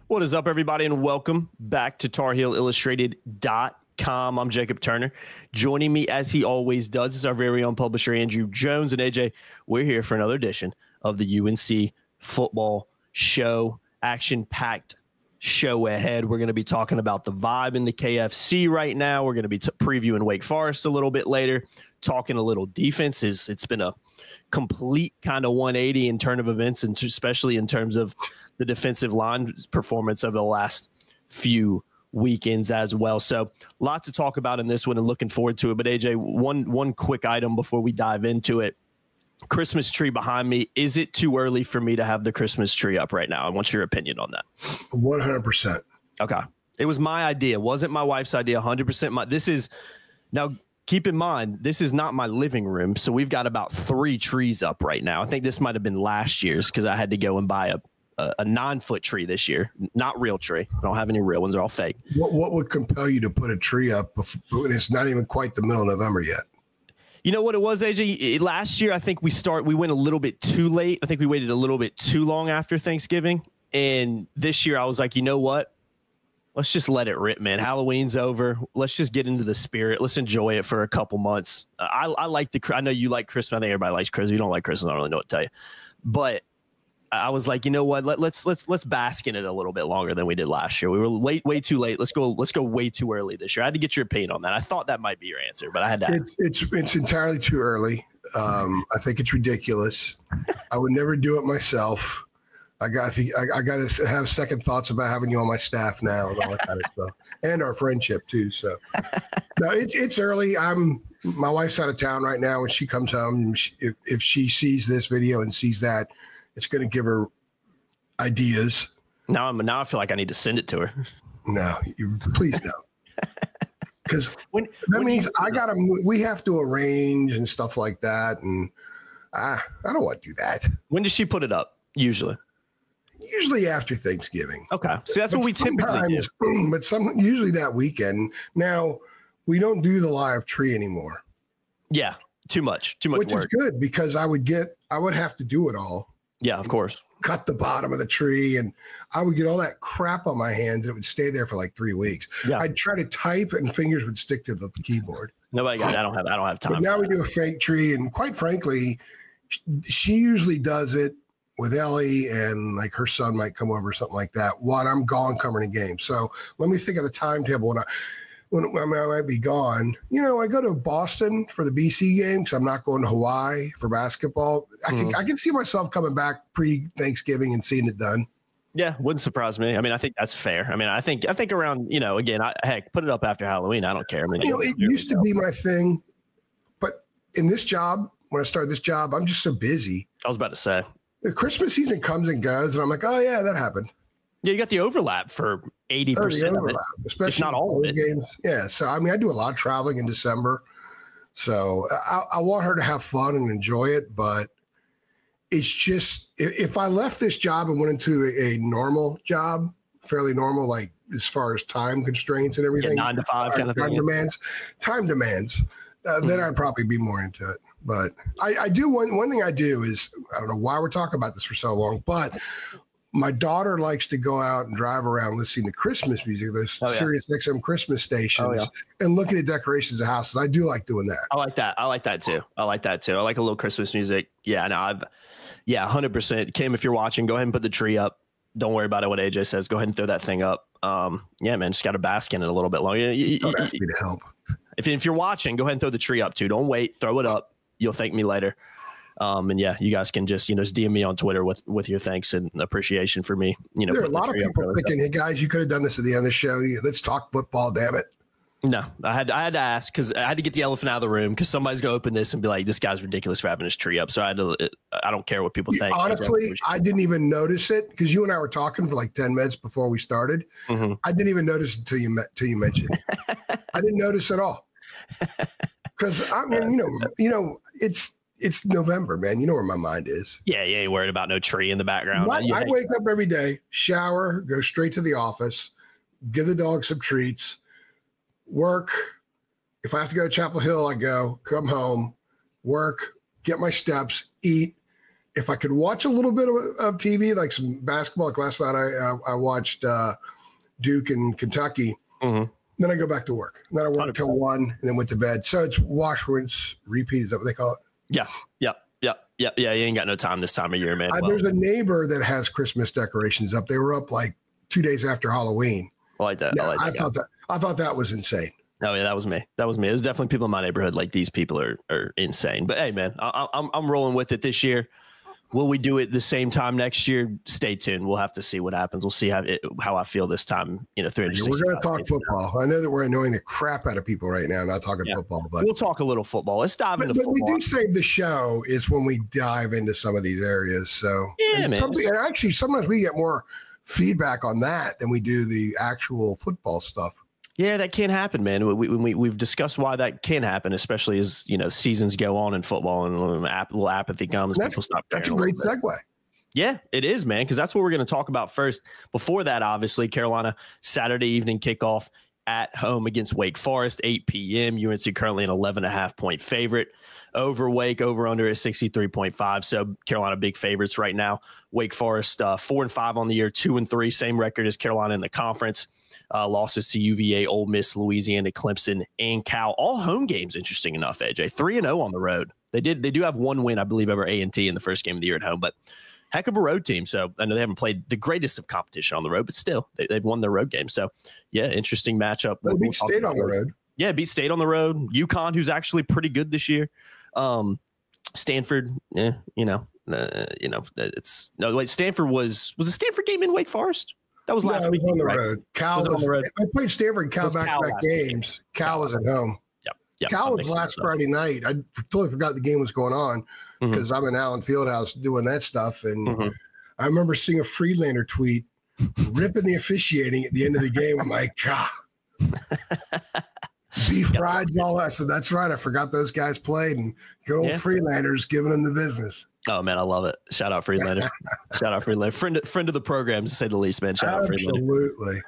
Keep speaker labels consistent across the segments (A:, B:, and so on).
A: What is up, everybody, and welcome back to TarHeelIllustrated.com. I'm Jacob Turner. Joining me, as he always does, is our very own publisher, Andrew Jones. And AJ, we're here for another edition of the UNC football show. Action-packed show ahead. We're going to be talking about the vibe in the KFC right now. We're going to be previewing Wake Forest a little bit later, talking a little defense. It's been a complete kind of 180 in turn of events, and especially in terms of the defensive line performance over the last few weekends as well. So a lot to talk about in this one and looking forward to it. But AJ, one quick item before we dive into it. Christmas tree behind me. Is it too early for me to have the Christmas tree up right now? I want your opinion on that.
B: 100%.
A: Okay. It was my idea. Wasn't my wife's idea. 100% this is now. Keep in mind, this is not my living room, so we've got about 3 trees up right now. I think this might have been last year's because I had to go and buy a 9-foot tree this year. Not real tree. I don't have any real ones. They're all fake.
B: What would compel you to put a tree up when it's not even quite the middle of November yet?
A: You know what it was, AJ? Last year, I think we went a little bit too late. I think we waited a little bit too long after Thanksgiving. And this year, I was like, you know what? Let's just let it rip, man. Halloween's over. Let's just get into the spirit. Let's enjoy it for a couple months. I like I know you like Christmas. I think everybody likes Christmas. You don't like Christmas. I don't really know what to tell you. But I was like, you know what? Let's bask in it a little bit longer than we did last year. We were way too late. Let's go way too early this year. I had to get your opinion on that. I thought that might be your answer, but I had to.
B: It's entirely too early. I think it's ridiculous. I would never do it myself. I got to have second thoughts about having you on my staff now and all that kind of stuff, and our friendship too. So, no, it's early. My wife's out of town right now. When she comes home, if she sees this video and sees that, it's going to give her ideas.
A: Now I feel like I need to send it to her.
B: No, please don't, because that means we have to arrange and stuff like that, and I don't want to do that.
A: When does she put it up? Usually
B: after Thanksgiving.
A: Okay. See, that's what we typically do.
B: But usually that weekend. Now, we don't do the live tree anymore.
A: Yeah, too much
B: Which
A: work.
B: Is good because I would have to do it all.
A: Yeah, of course.
B: Cut the bottom of the tree, and I would get all that crap on my hands, and it would stay there for like 3 weeks. Yeah. I'd try to type, and fingers would stick to the keyboard.
A: Nobody got it. I don't have time.
B: But now we do a fake tree, and quite frankly, she usually does it with Ellie, and like her son might come over or something like that while I'm gone covering a game. So let me think of the timetable when I might be gone. You know, I go to Boston for the BC game because I'm not going to Hawaii for basketball. I can see myself coming back pre-Thanksgiving and seeing it done.
A: Yeah, wouldn't surprise me. I mean, I think that's fair. I mean, I think around, again, heck, put it up after Halloween. I don't care. I mean,
B: it used to be my thing, but in this job, when I started this job, I'm just so busy.
A: I was about to say. The
B: Christmas season comes and goes, and I'm like, oh, yeah, that happened.
A: Yeah, you got the overlap for 80% of it,
B: especially
A: if not all of it.
B: Games. Yeah, so, I mean, I do a lot of traveling in December, so I want her to have fun and enjoy it, but it's just if I left this job and went into a normal job, fairly normal, like as far as time constraints and everything.
A: 9 to 5 kind of thing.
B: Time demands, then I'd probably be more into it. But I do one thing I do is, I don't know why we're talking about this for so long, but my daughter likes to go out and drive around listening to Christmas music, those Sirius XM Christmas stations, and looking at decorations of houses. I do like doing that.
A: I like that too. I like a little Christmas music. Yeah, no, 100%. Kim, if you're watching, go ahead and put the tree up. Don't worry about it. What AJ says, go ahead and throw that thing up. Yeah, man, just got to bask in it a little bit longer.
B: Don't ask me to help.
A: If you're watching, go ahead and throw the tree up too. Don't wait. Throw it up. You'll thank me later. And yeah, you guys can just DM me on Twitter with your thanks and appreciation for me.
B: There are a lot of people thinking, hey guys, you could have done this at the end of the show. Let's talk football, damn it.
A: No, I had to ask because I had to get the elephant out of the room because somebody's gonna open this and be like, this guy's ridiculous for having his tree up. So I don't care what people think.
B: Honestly, I didn't even notice it because you and I were talking for like 10 minutes before we started. Mm-hmm. I didn't even notice until you mentioned it. I didn't notice at all. Because I mean, it's November, man. You know where my mind is.
A: Yeah, you ain't worried about no tree in the background.
B: I wake up every day, shower, go straight to the office, give the dog some treats, work. If I have to go to Chapel Hill, I go, come home, work, get my steps, eat, if I could watch a little bit of TV, like some basketball, like last night I watched Duke and Kentucky. Mm-hmm. Then I go back to work. Then I work till 1 and then went to bed. So it's wash, rinse, repeat. Is that what they call it?
A: Yeah. You ain't got no time this time of year, man.
B: There's a neighbor that has Christmas decorations up. They were up like 2 days after Halloween.
A: I like that.
B: Yeah, I thought that was insane.
A: Oh yeah, that was me. It was definitely people in my neighborhood. Like, these people are insane. But hey, man, I'm rolling with it this year. Will we do it the same time next year? Stay tuned. We'll have to see what happens. We'll see how I feel this time. 365.
B: We're going to talk football. I know that we're annoying the crap out of people right now, not talking football, but
A: we'll talk a little football. Let's dive into football.
B: We do save the show is when we dive into some of these areas. So
A: yeah, man.
B: Actually, sometimes we get more feedback on that than we do the actual football stuff. Yeah,
A: that can happen, man. We've discussed why that can happen, especially as seasons go on in football and a little apathy comes.
B: That's a great segue.
A: Yeah, it is, man, because that's what we're going to talk about first. Before that, obviously, Carolina Saturday evening kickoff at home against Wake Forest, 8 p.m. UNC currently an 11.5-point favorite. Over Wake, over under is 63.5. So Carolina big favorites right now. Wake Forest 4-5 on the year, 2-3, same record as Carolina in the conference. Losses to UVA, Ole Miss, Louisiana, Clemson, and Cal. All home games, interesting enough, AJ. 3-0 on the road. They do have one win, I believe, over A&T in the first game of the year at home, but heck of a road team. So I know they haven't played the greatest of competition on the road, but still, they've won their road game. So, yeah, interesting matchup.
B: They beat State on the road.
A: Yeah, beat State on the road. UConn, who's actually pretty good this year. Stanford, it's – no, wait, Stanford was the Stanford game in Wake Forest? That was last week.
B: On the road. Cal was on the road. I played Stanford and Cal back-to-back games. Cal was at home. Yep. Cal was last Friday night. I totally forgot the game was going on because I'm in Allen Fieldhouse doing that stuff. And I remember seeing a Friedlander tweet ripping the officiating at the end of the game. I'm like, God. Beef rides, all that. So that's right. I forgot those guys played, and good old Freelanders giving them the business.
A: Oh man, I love it. Shout out Freelander. Shout out Freelander. Friend of the program, to say the least, man. Shout out Freelander.
B: Absolutely.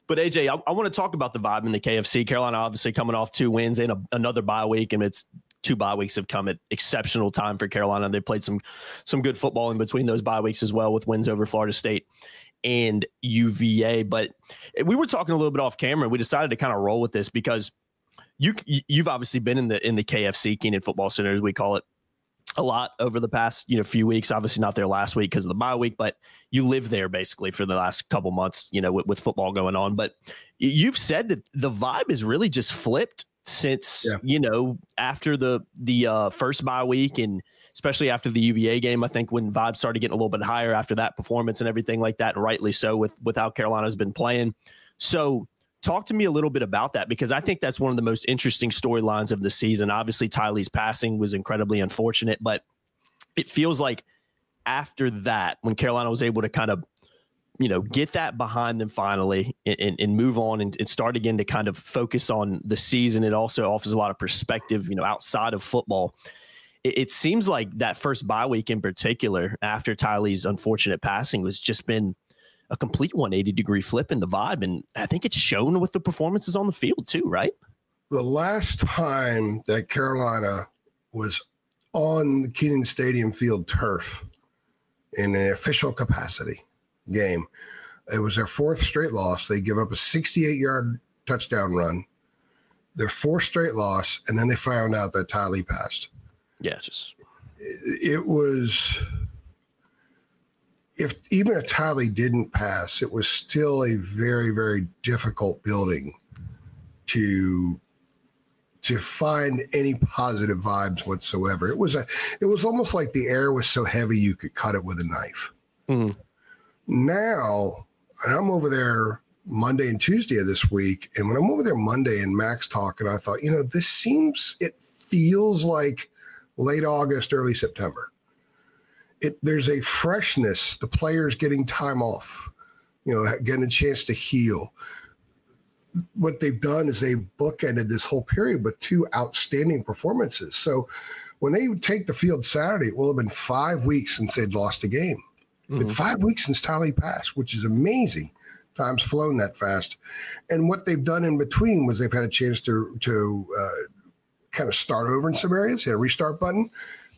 A: But AJ, I want to talk about the vibe in the KFC. Carolina obviously coming off 2 wins and another bye week, and it's 2 bye weeks have come at exceptional time for Carolina. They played some good football in between those bye weeks as well, with wins over Florida State and UVA. But we were talking a little bit off camera. We decided to kind of roll with this because you've obviously been in the KFC, Keenan Football Center, as we call it, a lot over the past few weeks. Obviously not there last week because of the bye week, but you live there basically for the last couple months, with football going on. But you've said that the vibe is really just flipped since after the first bye week, and especially after the UVA game. I think when vibes started getting a little bit higher after that performance and everything like that, and rightly so with how Carolina's been playing. So talk to me a little bit about that, because I think that's one of the most interesting storylines of the season. Obviously, Tylee's passing was incredibly unfortunate, but it feels like after that, when Carolina was able to kind of, get that behind them finally and move on and start again to kind of focus on the season, it also offers a lot of perspective, outside of football. It seems like that first bye week in particular, after Tylee's unfortunate passing, was just been a complete 180-degree flip in the vibe. And I think it's shown with the performances on the field too, right?
B: The last time that Carolina was on the Kenan Stadium field turf in an official capacity game, it was their 4th straight loss. They give up a 68-yard touchdown run, their 4th straight loss, and then they found out that Tylee passed.
A: Yeah,
B: it was... Even if Tylee didn't pass, it was still a very, very difficult building to find any positive vibes whatsoever. It was almost like the air was so heavy you could cut it with a knife. Mm-hmm. Now, and I'm over there Monday and Tuesday of this week, and when I'm over there Monday and Max talking, I thought, it feels like late August, early September. There's a freshness, the players getting time off, getting a chance to heal. What they've done is they've bookended this whole period with 2 outstanding performances. So when they take the field Saturday, it will have been 5 weeks since they'd lost a game. Mm-hmm. It's 5 weeks since Tylee passed, which is amazing. Time's flown that fast. And what they've done in between was they've had a chance to kind of start over in some areas, hit a restart button.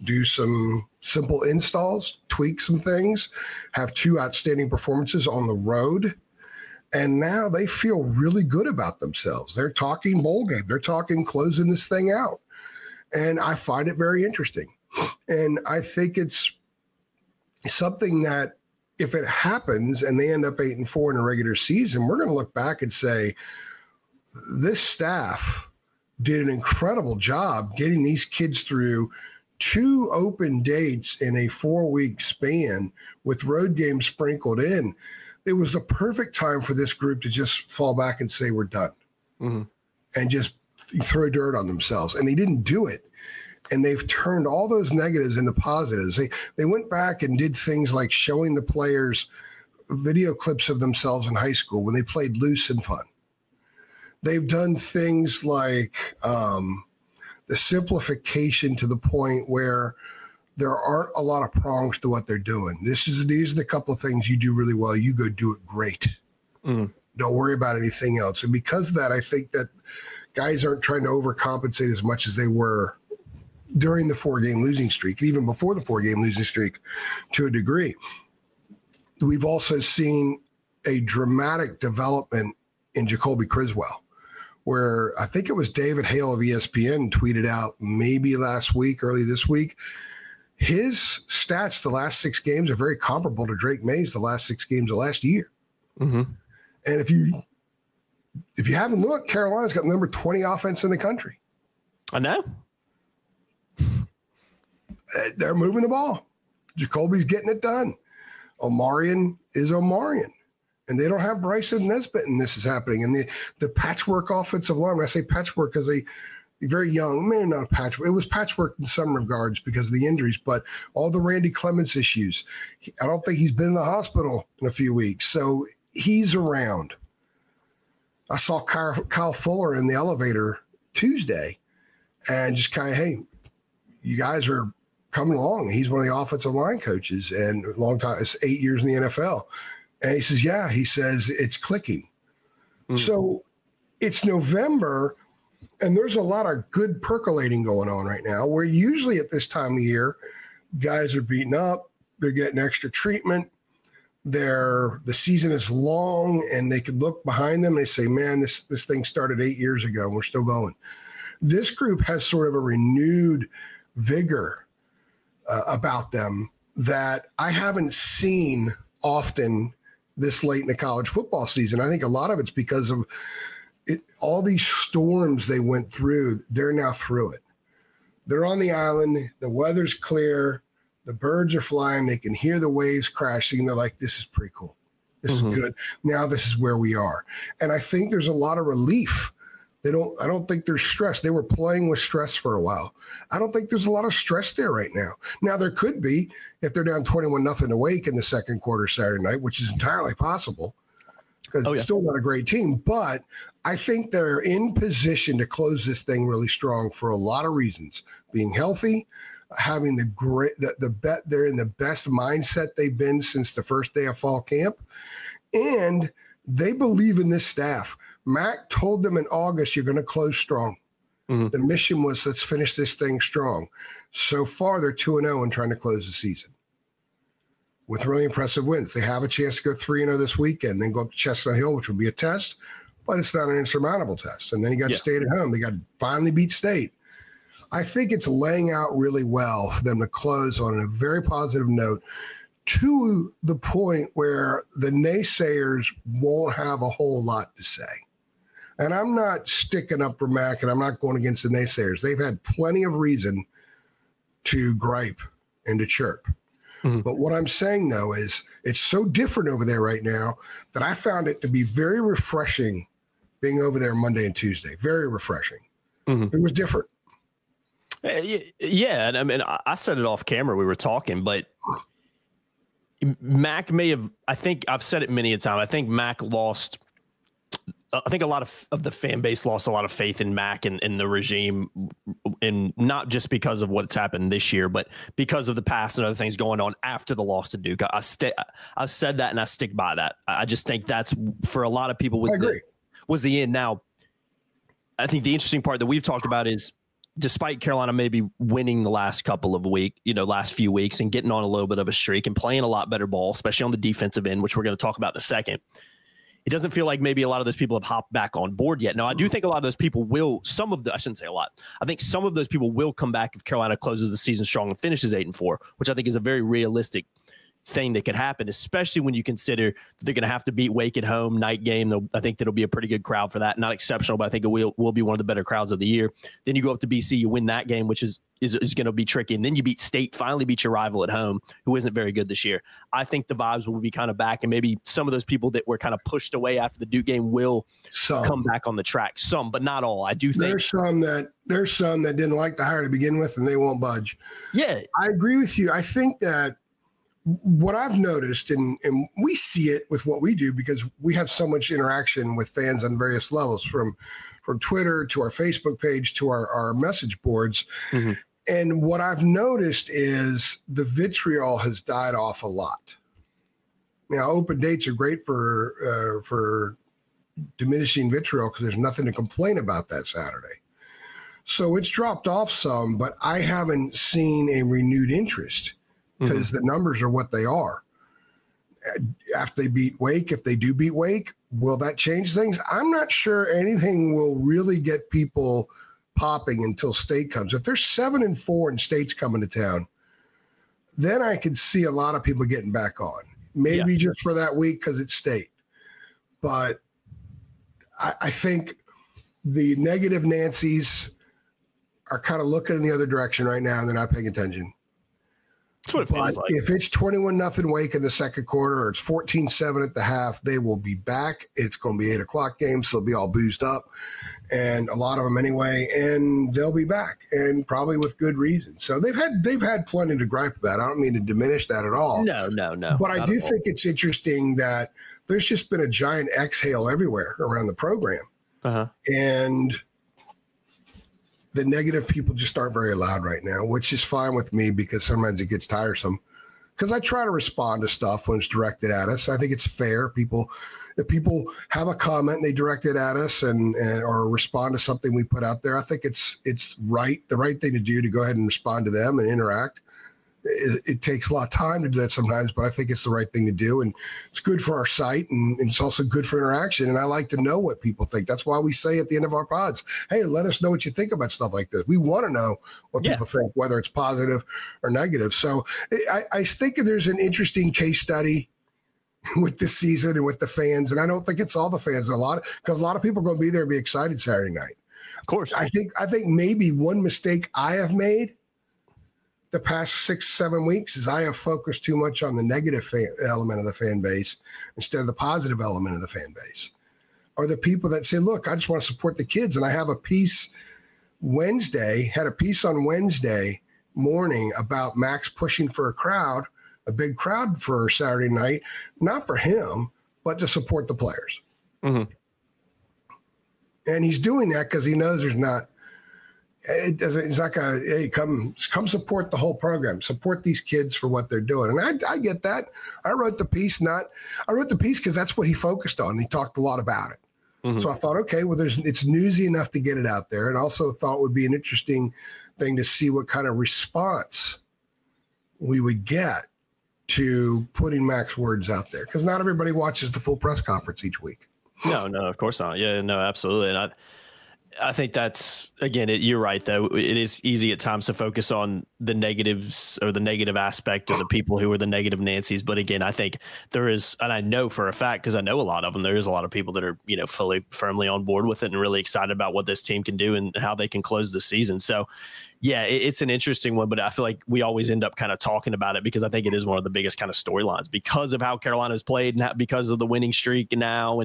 B: do some simple installs, tweak some things, have 2 outstanding performances on the road. And now they feel really good about themselves. They're talking bowl game. They're talking closing this thing out. And I find it very interesting. And I think it's something that if it happens and they end up 8-4 in a regular season, we're going to look back and say, this staff did an incredible job getting these kids through 2 open dates in a 4-week span with road games sprinkled in. It was the perfect time for this group to just fall back and say, we're done, and just throw dirt on themselves. And they didn't do it. And they've turned all those negatives into positives. They went back and did things like showing the players video clips of themselves in high school when they played loose and fun. They've done things like the simplification to the point where there aren't a lot of prongs to what they're doing. These are the couple of things you do really well. You go do it great. Don't worry about anything else. And because of that, I think that guys aren't trying to overcompensate as much as they were during the 4-game losing streak, even before the 4-game losing streak to a degree. We've also seen a dramatic development in Jacoby Criswell, where I think it was David Hale of ESPN tweeted out maybe last week, early this week, his stats the last 6 games are very comparable to Drake May's the last 6 games of last year. And if you haven't looked, Carolina's got number 20 offense in the country.
A: I know.
B: They're moving the ball. Jacoby's getting it done. Omarion is Omarion. And they don't have Bryson Nesbitt, and this is happening. And the patchwork offensive line, when I say patchwork because they very young, maybe not a patchwork. It was patchwork in some regards because of the injuries, but all the Randy Clements issues. I don't think he's been in the hospital in a few weeks. So he's around. I saw Kyle Fuller in the elevator Tuesday and just kind of, hey, you guys are coming along. He's one of the offensive line coaches and a long time. It's 8 years in the NFL. And he says, yeah, he says it's clicking. So it's November and there's a lot of good percolating going on right now where usually at this time of year, guys are beaten up. They're getting extra treatment. The season is long and they could look behind them and they say, man, this thing started 8 years ago and we're still going. This group has sort of a renewed vigor about them that I haven't seen often this late in the college football season. I think a lot of it's because of all these storms they went through. They're now through it. They're on the island. The weather's clear. The birds are flying. They can hear the waves crashing. They're like, this is pretty cool. This is good. Now this is where we are. And I think there's a lot of relief. I don't think there's stress. They were playing with stress for a while. I don't think there's a lot of stress there right now. Now there could be if they're down 21-0 awake in the second quarter Saturday night, which is entirely possible because it's still not a great team. But I think they're in position to close this thing really strong for a lot of reasons. Being healthy, having they're in the best mindset they've been since the first day of fall camp, and they believe in this staff. Mac told them in August, you're going to close strong. The mission was, let's finish this thing strong. So far, they're 2-0 and trying to close the season with really impressive wins. They have a chance to go 3-0 this weekend, then go up to Chestnut Hill, which will be a test, but it's not an insurmountable test. And then you got State at home. They got to finally beat State. I think it's laying out really well for them to close on a very positive note to the point where the naysayers won't have a whole lot to say. And I'm not sticking up for Mac, and I'm not going against the naysayers. They've had plenty of reason to gripe and to chirp. But what I'm saying, though, is it's so different over there right now that I found it to be very refreshing being over there Monday and Tuesday. Very refreshing. It was different.
A: Yeah, and I mean, I said it off camera. We were talking, but Mac may have, I think I've said it many a time. I think Mac lost, I think a lot of the fan base lost a lot of faith in Mac and in the regime, and not just because of what's happened this year, but because of the past and other things going on after the loss to Duke. I've said that and I stick by that. I just think that's for a lot of people was the end. Now, I think the interesting part that we've talked about is despite Carolina maybe winning the last few weeks and getting on a little bit of a streak and playing a lot better ball, especially on the defensive end, which we're going to talk about in a second, it doesn't feel like maybe a lot of those people have hopped back on board yet. Now, I do think a lot of those people will, I shouldn't say a lot. I think some of those people will come back if Carolina closes the season strong and finishes 8-4, which I think is a very realistic thing that could happen, especially when you consider that they're going to have to beat Wake at home, night game. I think that'll be a pretty good crowd for that. Not exceptional, but I think it will be one of the better crowds of the year. Then you go up to BC, you win that game, which is going to be tricky. And then you beat State, finally beat your rival at home, who isn't very good this year. I think the vibes will be kind of back, and maybe some of those people that were kind of pushed away after the Duke game will come back on the track. Some, but not all. I do think
B: there's some that didn't like the hire to begin with, and they won't budge.
A: Yeah,
B: I agree with you. I think that what I've noticed, and we see it with what we do because we have so much interaction with fans on various levels, from Twitter to our Facebook page to our message boards. Mm-hmm. And what I've noticed is the vitriol has died off a lot. Now, open dates are great for diminishing vitriol because there's nothing to complain about that Saturday. So it's dropped off some, but I haven't seen a renewed interest because the numbers are what they are. After they beat Wake, if they do beat Wake, will that change things? I'm not sure anything will really get people popping until State comes. If they're 7-4 and State's coming to town, then I could see a lot of people getting back on. Maybe just for that week because it's State. But I think the negative Nancys are kind of looking in the other direction right now, and they're not paying attention.
A: That's what it feels like.
B: If it's 21-0 Wake in the second quarter or it's 14-7 at the half, they will be back. It's going to be 8 o'clock games, so they'll be all boozed up, and a lot of them anyway, and they'll be back, and probably with good reason. So they've had plenty to gripe about. I don't mean to diminish that at all.
A: No.
B: But I do think it's interesting that there's just been a giant exhale everywhere around the program. Uh-huh. And the negative people just aren't very loud right now, which is fine with me because sometimes it gets tiresome. Because I try to respond to stuff when it's directed at us. I think it's fair. If people have a comment and they direct it at us and or respond to something we put out there, I think it's right, the right thing to do to go ahead and respond to them and interact. It takes a lot of time to do that sometimes, but I think it's the right thing to do. And it's good for our site, and it's also good for interaction. And I like to know what people think. That's why we say at the end of our pods, hey, let us know what you think about stuff like this. We want to know what people think, whether it's positive or negative. So I think there's an interesting case study with this season and with the fans. And I don't think it's all the fans, because a lot of people are going to be there and be excited Saturday night.
A: Of course.
B: I think maybe one mistake I have made the past 6-7 weeks is I have focused too much on the negative element of the fan base instead of the positive element of the fan base. Or the people that say, look, I just want to support the kids. And I have a piece on Wednesday morning about Max pushing for a big crowd for Saturday night, not for him, but to support the players. Mm-hmm. And he's doing that because he knows it's not hey, come support the whole program, support these kids for what they're doing. And I get that. I wrote the piece because that's what he focused on. He talked a lot about it. Mm-hmm. So I thought, okay, well, it's newsy enough to get it out there. And also thought it would be an interesting thing to see what kind of response we would get to putting Mac's words out there. Because not everybody watches the full press conference each week.
A: No, of course not. Yeah, no, absolutely. And I think that's, again, you're right, though. It is easy at times to focus on the negatives or the negative aspect of the people who are the negative Nancys. But again, I think there is, and I know for a fact, because I know a lot of them, there is a lot of people that are, firmly on board with it and really excited about what this team can do and how they can close the season. So, yeah, it's an interesting one, but I feel like we always end up kind of talking about it because I think it is one of the biggest kind of storylines because of how Carolina's played and because of the winning streak now.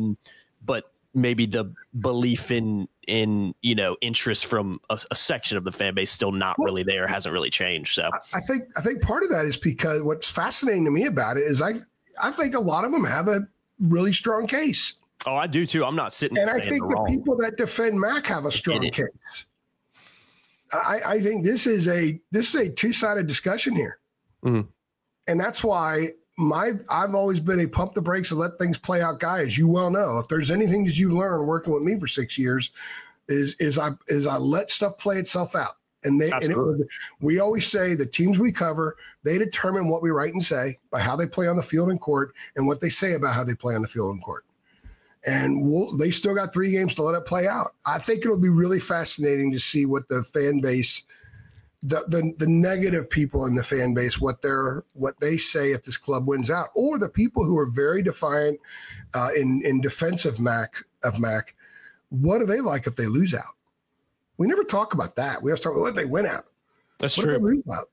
A: But maybe the belief in interest from a section of the fan base still not really there, hasn't really changed. So
B: I think part of that is because what's fascinating to me about it is I think a lot of them have a really strong case.
A: Oh, I do too. I'm not sitting.
B: And I think the people that defend Mac have a strong case. I think this is a two-sided discussion here. Mm-hmm. And that's why I've always been a pump the brakes and let things play out guy, as you well know. If there's anything that you learn working with me for 6 years, is I let stuff play itself out. And we always say the teams we cover, they determine what we write and say by how they play on the field and court and what they say about how they play on the field and court. And they still got 3 games to let it play out. I think it'll be really fascinating to see what the fan base, the negative people in the fan base, what they say if this club wins out, or the people who are very defiant in defense of Mac. What do they like if they lose out? We never talk about that. We have to talk about what they win out.
A: That's
B: what
A: true.
B: If they lose out?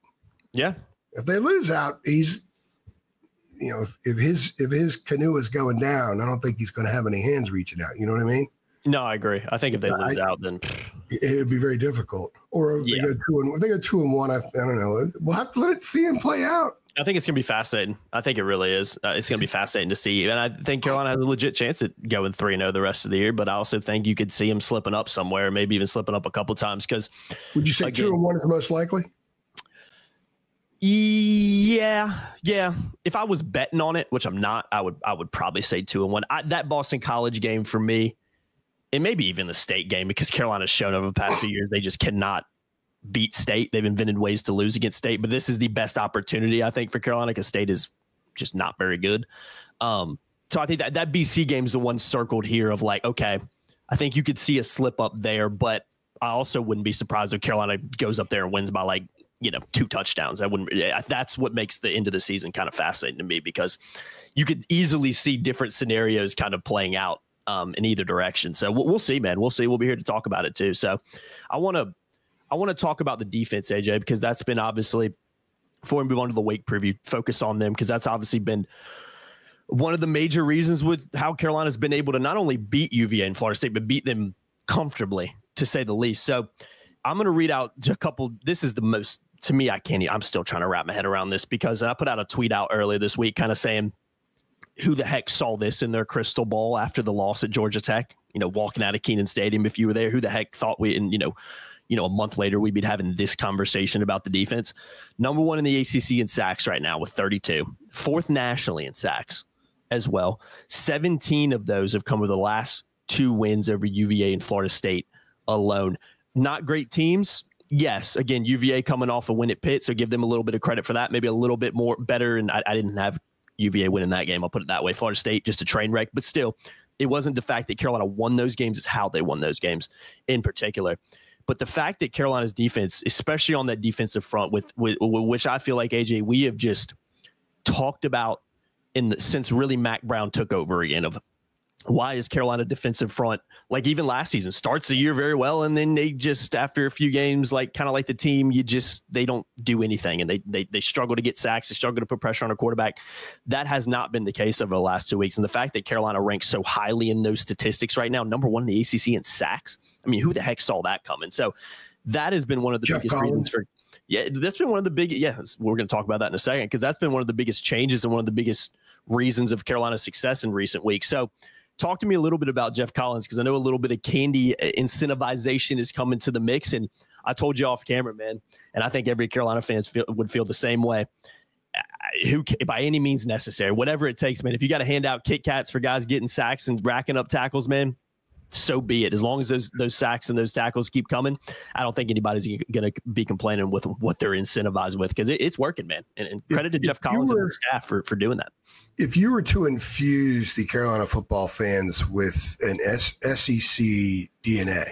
A: Yeah.
B: If they lose out, he's, if his canoe is going down, I don't think he's going to have any hands reaching out. You know what I mean?
A: No, I agree. I think if they lose out, then
B: it would be very difficult. Or if they go 2-1, I don't know. We'll have to let it see him play out.
A: I think it's going to be fascinating. I think it really is. It's going to be fascinating to see. And I think Carolina has a legit chance at going 3-0 the rest of the year. But I also think you could see him slipping up somewhere, maybe even slipping up a couple times. Because
B: would you say 2-1 is the most likely?
A: Yeah. If I was betting on it, which I'm not, I would probably say 2-1. That Boston College game for me, and maybe even the State game, because Carolina's shown over the past few years they just cannot beat State. They've invented ways to lose against State, but this is the best opportunity, I think, for Carolina, because State is just not very good. So I think that BC game is the one circled here of like, okay, I think you could see a slip up there, but I also wouldn't be surprised if Carolina goes up there and wins by like, 2 touchdowns. That's what makes the end of the season kind of fascinating to me, because you could easily see different scenarios kind of playing out in either direction. So we'll see, man. We'll see. We'll be here to talk about it too. So I want to talk about the defense, AJ, because that's been obviously, before we move on to the Wake preview, focus on them, because that's obviously been one of the major reasons with how Carolina's been able to not only beat UVA and Florida State, but beat them comfortably, to say the least. So I'm going to read out a couple. This is the most, to me, I'm still trying to wrap my head around this, because I put out a tweet out earlier this week kind of saying, who the heck saw this in their crystal ball after the loss at Georgia Tech? Walking out of Kenan Stadium, if you were there, who the heck thought a month later we'd be having this conversation about the defense? Number 1 in the ACC in sacks right now with 32, 4th nationally in sacks as well. 17 of those have come with the last 2 wins over UVA and Florida State alone. Not great teams. Yes, again, UVA coming off a win at Pitt, so give them a little bit of credit for that. Maybe a little bit more better, and I didn't have UVA winning that game. I'll put it that way. Florida State, just a train wreck. But still, it wasn't the fact that Carolina won those games. It's how they won those games in particular. But the fact that Carolina's defense, especially on that defensive front, with which I feel like, AJ, we have just talked about since really Mac Brown took over again, of why is Carolina defensive front, like even last season, starts the year very well, and then they just, after a few games, like kind of like the team, they don't do anything, and they struggle to get sacks, they struggle to put pressure on a quarterback. That has not been the case over the last 2 weeks, and the fact that Carolina ranks so highly in those statistics right now, number 1 in the ACC in sacks, I mean, who the heck saw that coming? So that has been one of the biggest reasons for. Yeah, that's been one of the big. Yeah, we're going to talk about that in a second, because that's been one of the biggest changes and one of the biggest reasons of Carolina's success in recent weeks. So talk to me a little bit about Jeff Collins, because I know a little bit of candy incentivization is coming to the mix. And I told you off camera, man, and I think every Carolina fan would feel the same way. By any means necessary, whatever it takes, man. If you got to hand out Kit Kats for guys getting sacks and racking up tackles, man, so be it. As long as those sacks and those tackles keep coming, I don't think anybody's going to be complaining with what they're incentivized with, because it's working, man. And credit to Jeff Collins and his staff for doing that.
B: If you were to infuse the Carolina football fans with an SEC DNA,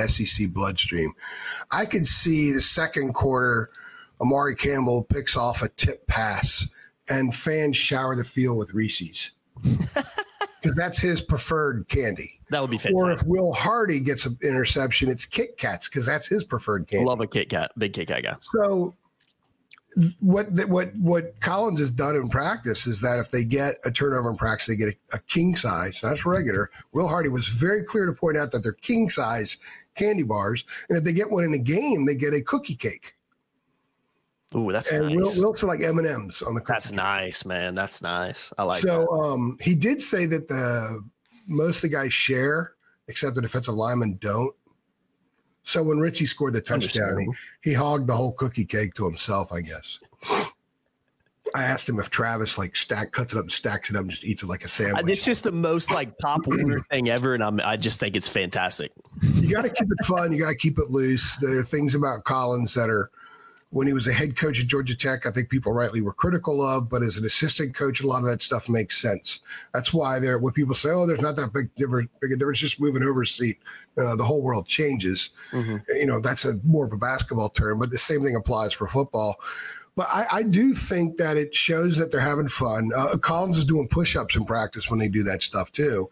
B: SEC bloodstream, I could see the second quarter, Amari Campbell picks off a tip pass and fans shower the field with Reese's. Because that's his preferred candy.
A: That would be fantastic.
B: Or if Will Hardy gets an interception, it's Kit Kats, because that's his preferred candy.
A: I love a Kit Kat, big Kit Kat guy.
B: So what Collins has done in practice is that if they get a turnover in practice, they get a king size, not regular. Will Hardy was very clear to point out that they're king size candy bars, and if they get one in a game, they get a cookie cake.
A: Ooh, that's
B: and
A: nice.
B: Wilson like M&Ms on the cookie.
A: That's nice, man. That's nice. I like that.
B: So he did say that most of the guys share, except the defensive linemen don't. So when Ritchie scored the touchdown, he hogged the whole cookie cake to himself, I guess. I asked him if Travis cuts it up and stacks it up and just eats it like a sandwich.
A: It's just the most like Pop Warner thing ever, and I just think it's fantastic.
B: You got to keep it fun. You got to keep it loose. There are things about Collins that are, when he was a head coach at Georgia Tech, I think people rightly were critical of, but as an assistant coach, a lot of that stuff makes sense. That's why when people say, "Oh, there's not that big a difference, just moving over a seat," the whole world changes. Mm-hmm. That's more of a basketball term, but the same thing applies for football. But I do think that it shows that they're having fun. Collins is doing push-ups in practice when they do that stuff too.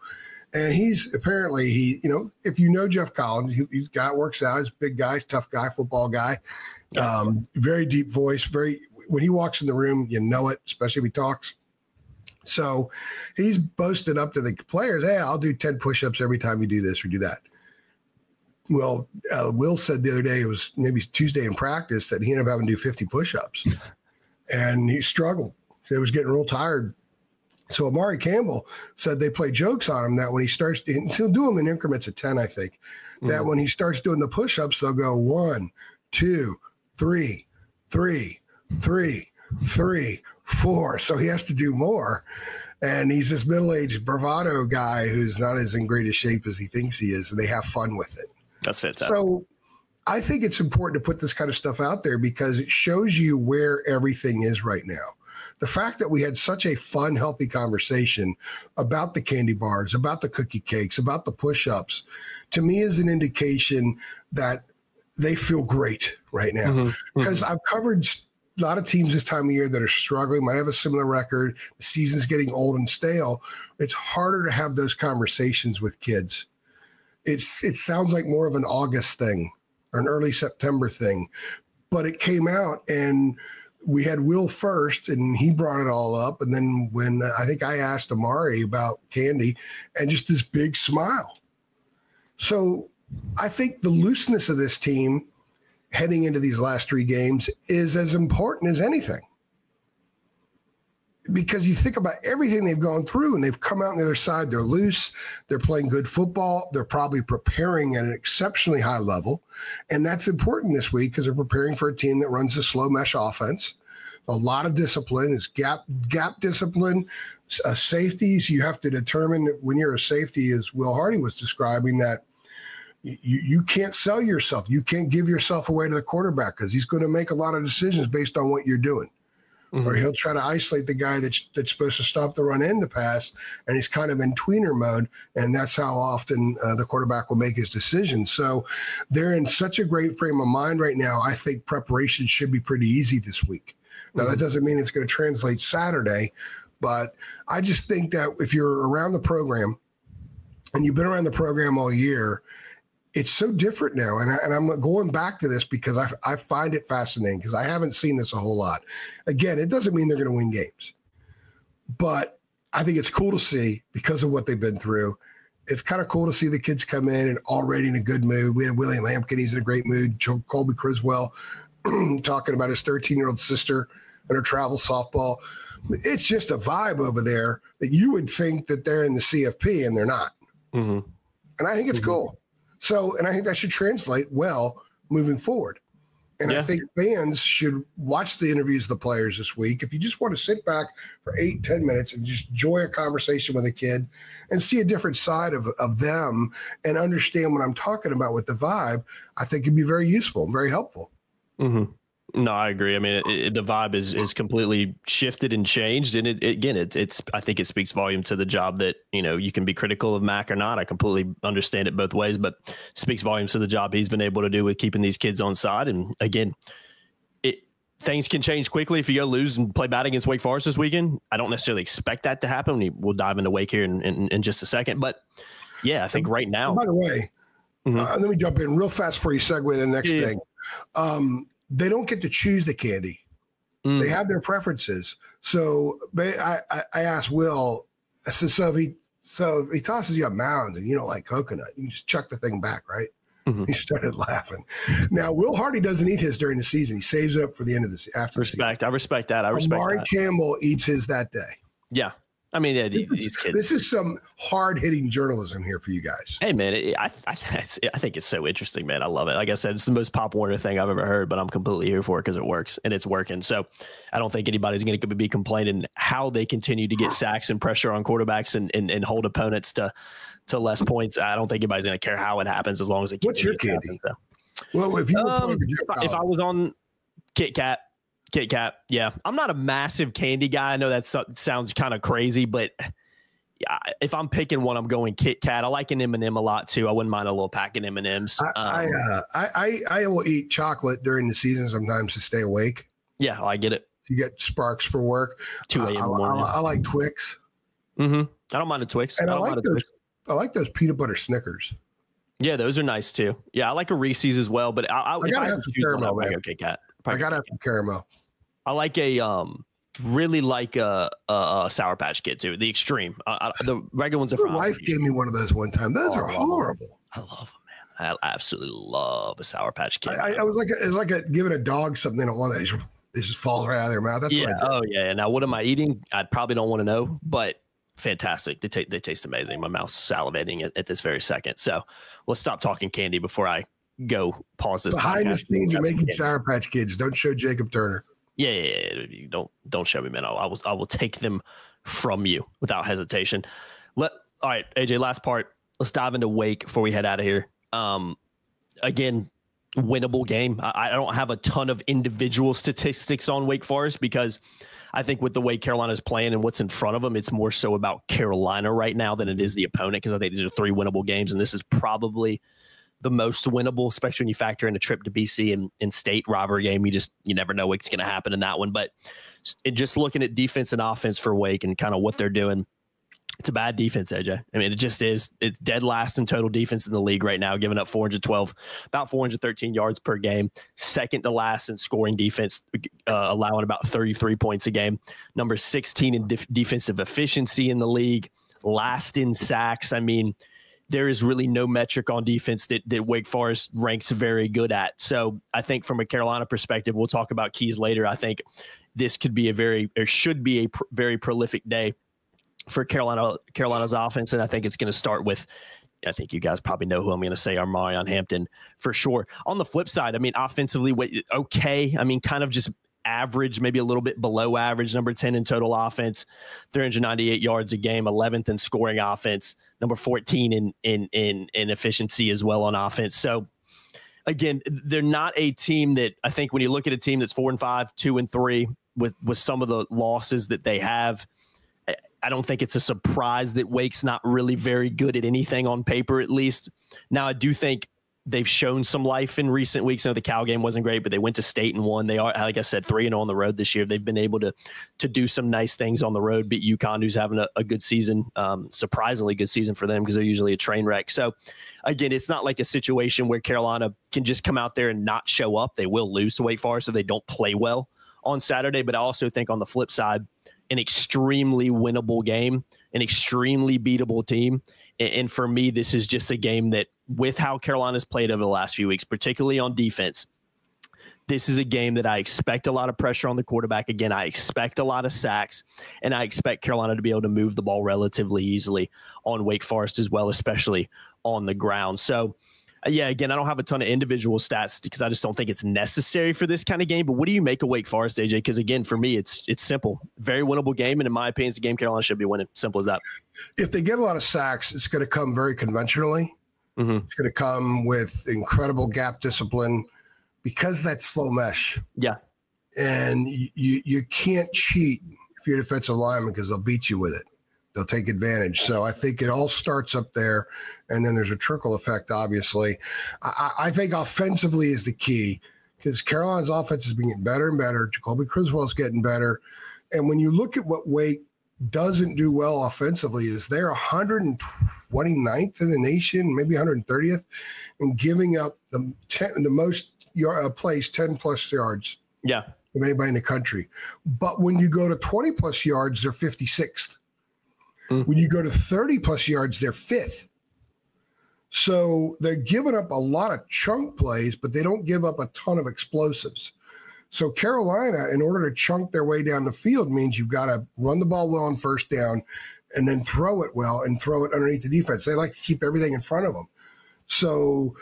B: And he's apparently, if you know Jeff Collins, he's works out. He's a big guy, tough guy, football guy. Very deep voice. When he walks in the room, you know it, especially if he talks. So he's boasted up to the players, "Hey, I'll do 10 push-ups every time you do this or do that." Well, Will said the other day, it was maybe Tuesday in practice, that he ended up having to do 50 push-ups. And he struggled. So he was getting real tired. So Amari Campbell said they play jokes on him that when he starts, he'll do them in increments of 10, I think, that when he starts doing the push-ups, they'll go 1, 2, 3, 3, 3, 3, 4. So he has to do more. And he's this middle-aged bravado guy who's not as in great a shape as he thinks he is, and they have fun with it.
A: That's fantastic.
B: So I think it's important to put this kind of stuff out there because it shows you where everything is right now. The fact that we had such a fun, healthy conversation about the candy bars, about the cookie cakes, about the push-ups, to me is an indication that they feel great right now. Because I've covered a lot of teams this time of year that are struggling, might have a similar record. The season's getting old and stale. It's harder to have those conversations with kids. It sounds like more of an August thing or an early September thing, but it came out and we had Will first and he brought it all up. And then when I think I asked Amari about candy and just this big smile. So I think the looseness of this team heading into these last 3 games is as important as anything. Because you think about everything they've gone through and they've come out on the other side. They're loose. They're playing good football. They're probably preparing at an exceptionally high level. And that's important this week because they're preparing for a team that runs a slow mesh offense. A lot of discipline. It's gap discipline, safeties. You have to determine when you're a safety, as Will Hardy was describing, that you can't sell yourself. You can't give yourself away to the quarterback because he's going to make a lot of decisions based on what you're doing. Or he'll try to isolate the guy that's supposed to stop the run and the pass, and he's kind of in tweener mode, and that's how often the quarterback will make his decisions. So they're in such a great frame of mind right now. I think preparation should be pretty easy this week. Now, that doesn't mean it's going to translate Saturday, but I just think that if you're around the program and you've been around the program all year, it's so different now. And I'm going back to this because I find it fascinating because I haven't seen this a whole lot. Again, it doesn't mean they're going to win games, but I think it's cool to see because of what they've been through. It's kind of cool to see the kids come in and already in a good mood. We had Willie Lampkin. He's in a great mood. Colby Criswell talking about his 13-year-old sister and her travel softball. It's just a vibe over there that you would think that they're in the CFP and they're not. And I think it's cool. So, and I think that should translate well moving forward. And I think fans should watch the interviews of the players this week. If you just want to sit back for 8-10 minutes and just enjoy a conversation with a kid and see a different side of them and understand what I'm talking about with the vibe, I think it'd be very useful and very helpful.
A: No, I agree. I mean, the vibe is completely shifted and changed. And it's I think it speaks volume to the job that, you can be critical of Mac or not. I completely understand it both ways, but speaks volumes to the job he's been able to do with keeping these kids on side. And again, things can change quickly if you go lose and play bad against Wake Forest this weekend. I don't necessarily expect that to happen. We'll dive into Wake here in just a second. But yeah, I think right now.
B: By the way, let me jump in real fast before you segue to the next thing. They don't get to choose the candy. They have their preferences. So I asked Will, I said, so if he tosses you a mound and you don't like coconut, you can just chuck the thing back, right? He started laughing. Now, Will Hardy doesn't eat his during the season. He saves it up for the end of the after.
A: I respect that.
B: Amari Campbell eats his that day.
A: Yeah. I mean, yeah, these kids.
B: This is some hard-hitting journalism here for you guys.
A: Hey, man, I think it's so interesting, man. I love it. Like I said, it's the most Pop Warner thing I've ever heard, but I'm completely here for it because it works, and it's working. So I don't think anybody's going to be complaining how they continue to get sacks and pressure on quarterbacks and hold opponents to less points. I don't think anybody's going to care how it happens as long as it
B: What's your
A: continues
B: candy?
A: to happen. So.
B: Well, if
A: if I was on Kit Kat, yeah. I'm not a massive candy guy. I know that sounds kind of crazy, but if I'm picking one, I'm going Kit Kat. I like an M&M a lot too. I wouldn't mind a little pack of M&Ms.
B: I will eat chocolate during the season sometimes to stay awake.
A: Yeah, I get it.
B: You get sparks for work.
A: 2 a.m. in the morning.
B: I like Twix.
A: Mm-hmm. I don't mind a Twix.
B: And I like those peanut butter Snickers.
A: Yeah, those are nice too. Yeah, I like a Reese's as well, but I gotta have some caramel. I Kit Kat.
B: I gotta have some caramel.
A: I like really like a Sour Patch Kid too. The extreme. The regular ones are fine.
B: My wife gave me one of those one time. Those are horrible.
A: I love them, man. I absolutely love a Sour Patch Kid.
B: I was like giving a dog something they don't want. They just fall right out of their mouth. That's
A: yeah. Oh yeah. Now what am I eating? I probably don't want to know, but fantastic. They taste amazing. My mouth's salivating at this very second. So let's stop talking candy before I go pause this.
B: Behind the scenes of making Sour Patch Kids. Don't show Jacob Turner.
A: Yeah. You don't show me, man. I will take them from you without hesitation. All right, AJ, last part. Let's dive into Wake before we head out of here. Again, winnable game. I don't have a ton of individual statistics on Wake Forest because I think with the way Carolina's playing and what's in front of them, it's more so about Carolina right now than it is the opponent, because I think these are 3 winnable games, and this is probably the most winnable, especially when you factor in a trip to BC and state rivalry game. You never know what's going to happen in that one. But just looking at defense and offense for Wake and kind of what they're doing, it's a bad defense, AJ. I mean, it just is. It's dead last in total defense in the league right now, giving up 412, about 413 yards per game. Second to last in scoring defense, allowing about 33 points a game. Number 16 in defensive efficiency in the league. Last in sacks. I mean, there is really no metric on defense that Wake Forest ranks very good at. So I think from a Carolina perspective, we'll talk about keys later. I think this could be should be a very prolific day for Carolina's offense. And I think it's going to start with, I think you guys probably know who I'm going to say, Marion Hampton for sure. On the flip side, I mean, offensively, okay. I mean, kind of just average, maybe a little bit below average, number 10 in total offense, 398 yards a game, 11th in scoring offense, number 14 in efficiency as well on offense. So again, they're not a team that, I think when you look at a team that's 4-5, 2-3 with some of the losses that they have, I don't think it's a surprise that Wake's not really very good at anything on paper, at least. Now, I do think they've shown some life in recent weeks. I know the Cal game wasn't great, but they went to state and won. They are, like I said, 3-0 on the road this year. They've been able to do some nice things on the road, beat UConn, who's having a good season, surprisingly good season for them because they're usually a train wreck. So, again, it's not like a situation where Carolina can just come out there and not show up. They will lose to Wake Forest if they don't play well on Saturday. But I also think on the flip side, an extremely winnable game, an extremely beatable team. And for me, this is just a game that, with how Carolina's played over the last few weeks, particularly on defense, this is a game that I expect a lot of pressure on the quarterback. Again, I expect a lot of sacks, and I expect Carolina to be able to move the ball relatively easily on Wake Forest as well, especially on the ground. So, yeah, again, I don't have a ton of individual stats because I just don't think it's necessary for this kind of game. But what do you make of Wake Forest, AJ? Because, again, for me, it's simple. Very winnable game, and in my opinion, it's a game Carolina should be winning. Simple as that. If
B: they get a lot of sacks, it's going to come very conventionally. Mm-hmm. It's going to come with incredible gap discipline because that's slow mesh.
A: Yeah.
B: And you can't cheat if you're a defensive lineman because they'll beat you with it. They'll take advantage. So I think it all starts up there, and then there's a trickle effect, obviously. I think offensively is the key because Carolina's offense is getting better and better. Jacoby Criswell's getting better. And when you look at what Wake doesn't do well offensively is they're 129th in the nation, maybe 130th, and giving up the most plays, 10-plus yards.
A: Yeah.
B: Of anybody in the country. But when you go to 20-plus yards, they're 56th. When you go to 30-plus yards, they're 5th. So they're giving up a lot of chunk plays, but they don't give up a ton of explosives. So Carolina, in order to chunk their way down the field, means you've got to run the ball well on first down and then throw it well and throw it underneath the defense. They like to keep everything in front of them. So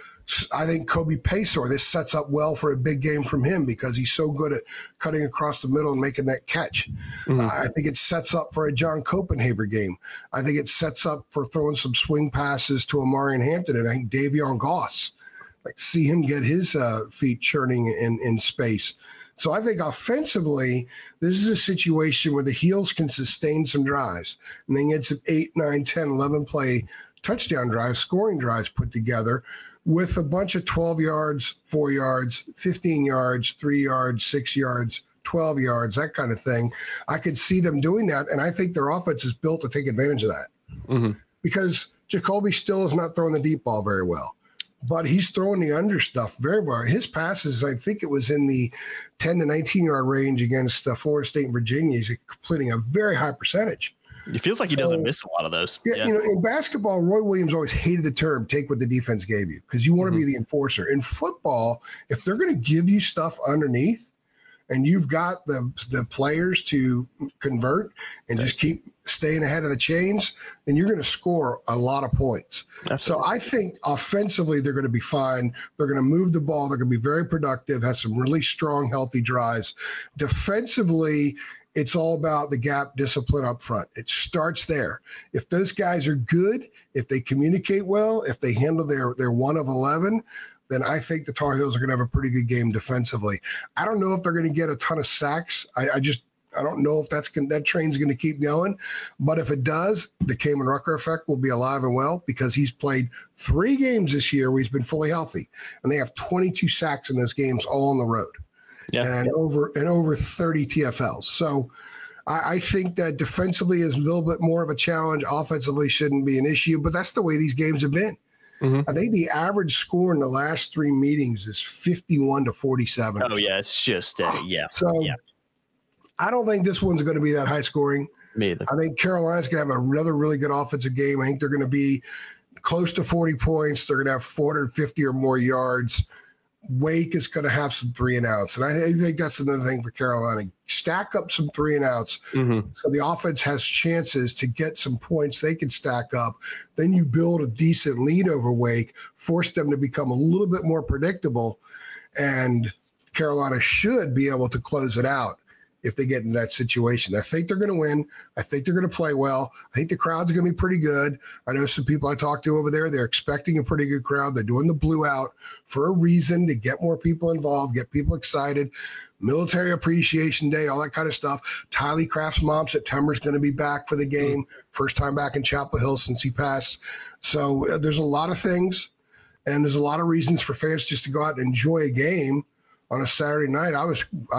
B: I think Kobe Paysour, this sets up well for a big game from him because he's so good at cutting across the middle and making that catch. I think it sets up for a John Copenhaver game. I think it sets up for throwing some swing passes to Amarian Hampton and I think Davion Goss. Like to see him get his feet churning in space. So I think offensively, this is a situation where the heels can sustain some drives and then get some 8, 9, 10, 11 play touchdown drives, scoring drives put together with a bunch of 12 yards, 4 yards, 15 yards, 3 yards, 6 yards, 12 yards, that kind of thing. I could see them doing that, and I think their offense is built to take advantage of that because Jacoby still is not throwing the deep ball very well. But he's throwing the under stuff very well. His passes, I think it was in the 10 to 19-yard range against Florida State and Virginia. He's completing a very high percentage.
A: It feels like he doesn't miss a lot of those.
B: Yeah, you know, in basketball, Roy Williams always hated the term "take what the defense gave you" because you want to be the enforcer. In football, if they're going to give you stuff underneath, and you've got the players to convert and just keep staying ahead of the chains, then you're going to score a lot of points. Absolutely. So I think offensively they're going to be fine. They're going to move the ball. They're going to be very productive, have some really strong, healthy drives. Defensively, it's all about the gap discipline up front. It starts there. If those guys are good, if they communicate well, if they handle their 1 of 11, then I think the Tar Heels are going to have a pretty good game defensively. I don't know if they're going to get a ton of sacks. I don't know if that train's going to keep going. But if it does, the Kamen Rucker effect will be alive and well because he's played 3 games this year where he's been fully healthy. And they have 22 sacks in those games all on the road. Yeah. And over 30 TFLs. So I think that defensively is a little bit more of a challenge. Offensively shouldn't be an issue, but that's the way these games have been. I think the average score in the last 3 meetings is 51-47.
A: Oh, yeah. It's just,
B: So I don't think this one's going to be that high scoring.
A: Me either.
B: I think Carolina's going to have another really good offensive game. I think they're going to be close to 40 points. They're going to have 450 or more yards. Wake is going to have some 3 and outs. And I think that's another thing for Carolina. Stack up some 3 and outs so the offense has chances to get some points they can stack up. Then you build a decent lead over Wake, force them to become a little bit more predictable, and Carolina should be able to close it out if they get in that situation. I think they're going to win. I think they're going to play well. I think the crowd's going to be pretty good. I know some people I talked to over there, they're expecting a pretty good crowd. They're doing the blue out for a reason to get more people involved, get people excited. Military Appreciation Day, all that kind of stuff. Tylee Craft's mom, September, is going to be back for the game. First time back in Chapel Hill since he passed. So there's a lot of things, and there's a lot of reasons for fans just to go out and enjoy a game. On a Saturday night, I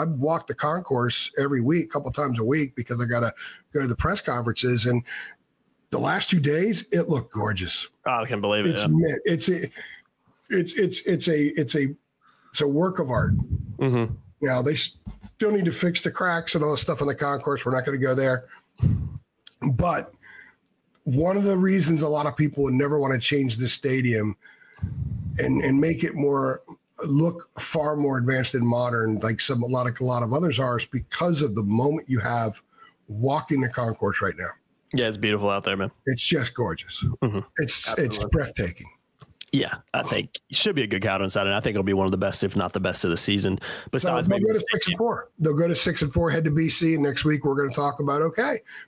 B: walk the concourse every week, a couple times a week, because I got to go to the press conferences. And the last 2 days, it looked gorgeous.
A: Oh, I can't believe it.
B: It's a work of art. Now they still need to fix the cracks and all the stuff on the concourse. We're not going to go there, but one of the reasons a lot of people would never want to change this stadium and make it look far more advanced and modern, like a lot of others are, is because of the moment you have walking the concourse right now.
A: Yeah, it's beautiful out there, man.
B: It's just gorgeous. It's breathtaking.
A: Yeah, I think it should be a good crowd on Saturday. I think it'll be one of the best, if not the best, of the season. Besides,
B: they'll go to 6-4. They'll go to 6-4, head to BC. And next week we're going to talk about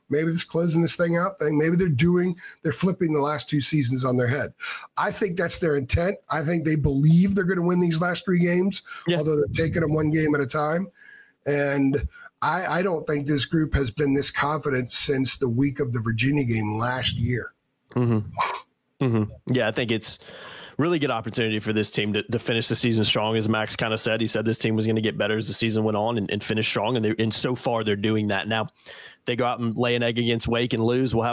B: maybe it's closing this thing out thing. Maybe they're flipping the last 2 seasons on their head. I think that's their intent. I think they believe they're going to win these last 3 games, although they're taking them 1 game at a time. And I don't think this group has been this confident since the week of the Virginia game last year.
A: Yeah, I think it's really good opportunity for this team to finish the season strong. As Max kind of said, he said this team was going to get better as the season went on and finish strong. And so far they're doing that. Now they go out and lay an egg against Wake and lose. We'll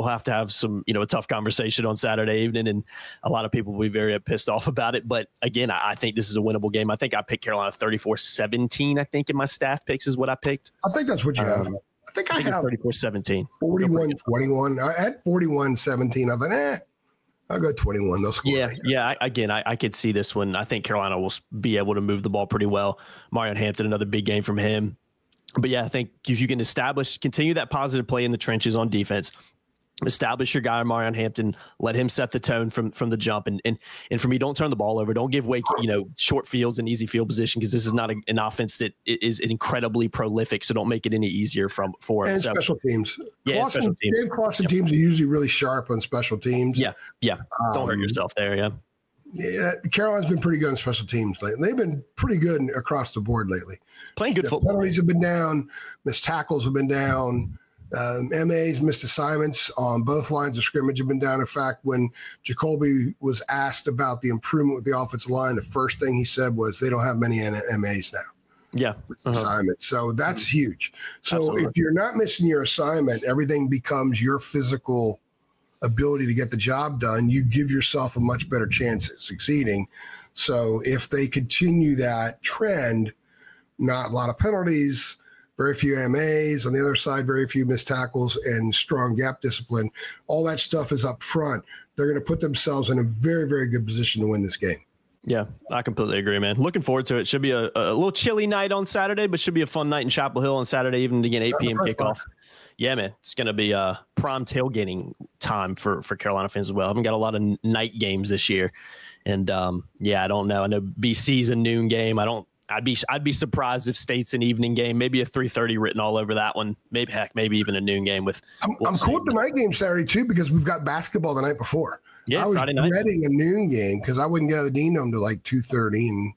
A: have to have some, a tough conversation on Saturday evening. And a lot of people will be very pissed off about it. But again, I think this is a winnable game. I think I picked Carolina 34-17. I think in my staff picks is what I picked.
B: I think that's what you have. I think I have
A: 34-17.
B: 41-21. I had 41-17. I thought, I'll go 21. They'll score.
A: Yeah. I could see this one. I think Carolina will be able to move the ball pretty well. Marion Hampton, another big game from him. But yeah, I think if you can continue that positive play in the trenches on defense, establish your guy Marion Hampton, let him set the tone from the jump, and for me, don't turn the ball over, don't give Wake short fields and easy field position, because this is not an offense that is incredibly prolific, so don't make it any easier for him.
B: And special teams,
A: special teams.
B: Dave Clawson teams are usually really sharp on special teams.
A: Yeah, don't hurt yourself there.
B: Yeah, Carolina's been pretty good on special teams lately. They've been pretty good across the board lately.
A: Playing good football.
B: Penalties have been down. Missed tackles have been down. MAs, missed assignments on both lines of scrimmage have been down. In fact, when Jacoby was asked about the improvement with the offensive line, the first thing he said was they don't have many MAs now.
A: Yeah.
B: Assignments. So that's huge. So
A: Absolutely.
B: If you're not missing your assignment, everything becomes your physical ability to get the job done. You give yourself a much better chance at succeeding. So if they continue that trend, not a lot of penalties, very few MAs on the other side, very few missed tackles, and strong gap discipline, all that stuff is up front. They're going to put themselves in a very, very good position to win this game.
A: Yeah, I completely agree, man. Looking forward to it. Should be a little chilly night on Saturday, but should be a fun night in Chapel Hill on Saturday evening, again, 8 p.m. kickoff. Yeah, man, it's going to be a prime tailgating time for Carolina fans as well. I haven't got a lot of night games this year. And, I don't know. I know BC's a noon game. I'd be surprised if State's an evening game, maybe a 3:30 written all over that one. Maybe even a noon game with.
B: I'm cool with the night game Saturday too, because we've got basketball the night before.
A: Yeah,
B: I was
A: Friday night.
B: dreading a noon game because I wouldn't get out of the Dean Dome to like 2:30, and